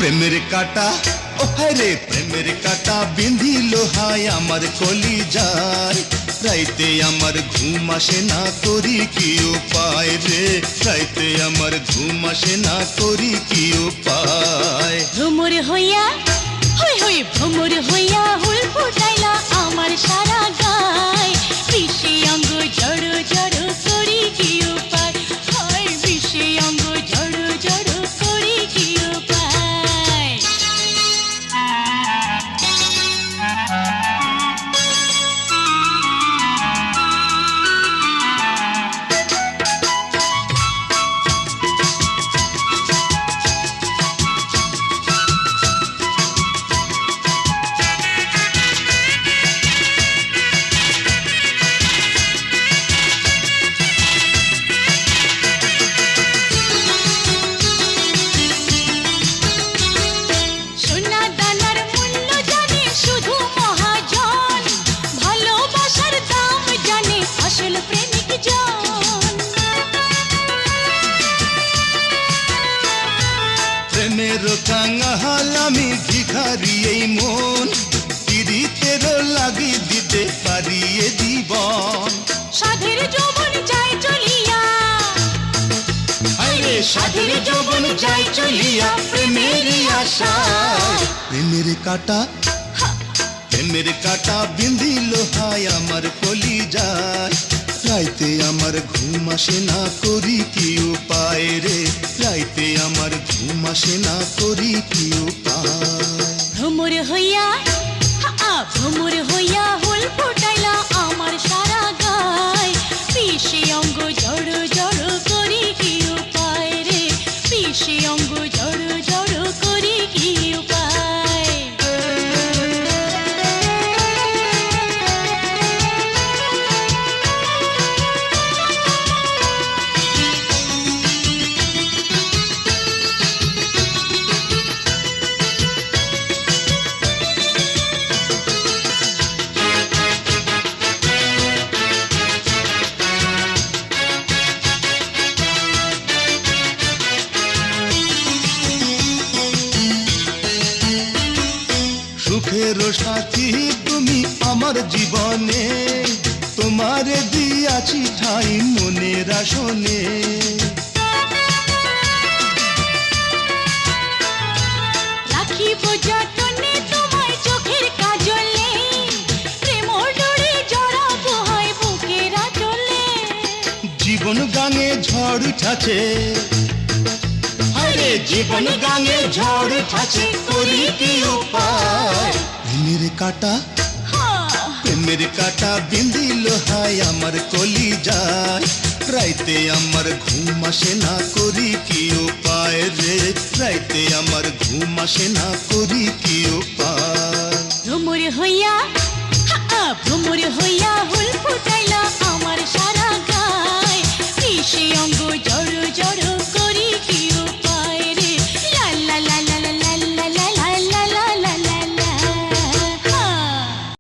প্রেমের কাটা ও হায়রে প্রেমের কাটা বিঁধিল হায় আমার কলি যায় রাইতে আমার ঘুম আসে না করি কি উপায় রে রাইতে আমার ঘুম আসে না করি কি উপায় ভ্রমর হইয়া হই হই ভ্রমর হইয়া হুল ফুটাইলা আমার সারা গায় বিষে অঙ্গ জড় জড় করি কি উপায় হয় বিষে অঙ্গ জড় জড় করি কি উপায় প্রেমের কাঙাল আমি ভিখারি এই মন পিরিতের লাগি দিতে পারি এ জীবন সাধের যৌবন যায় চলিয়া হায়রে সাধের যৌবন যায় চলিয়া প্রেমের আশায় প্রেমের কাটা বিঁধিল হায় আমার কলি যায় রাইতে আমার ঘুম আসে না করি কি উপায় রে রাইতে আমার ঘুম আসে না করি কি উপায় ভ্রমর হইয়া ভ্রমর হইয়া হুল ফুটাইলা আমার সারা গায় বিষে অঙ্গ জড় জড় করি কি উপায় রে বিষে অঙ্গ জড় জড় করি কি উপায় সুখের সাথী তুমি আমার জীবনে তোমারে দিয়াছি ঠাই মনের আসনে রাখিব যতনে তোমায় চোখের কাজলে প্রেম ডোরে জড়াবো হয় বুকের আঁচলে জীবন গাঙে ঝড় উঠাছে হায়রে জীবন গাঙে ঝড় উঠাছে করি কি উপায় প্রেমের কাটা বিঁধিল হায় আমার কলি যায় রাইতে আমার ঘুম আসে না করি কি উপায় রে রাইতে আমার ঘুম আসে না করি কি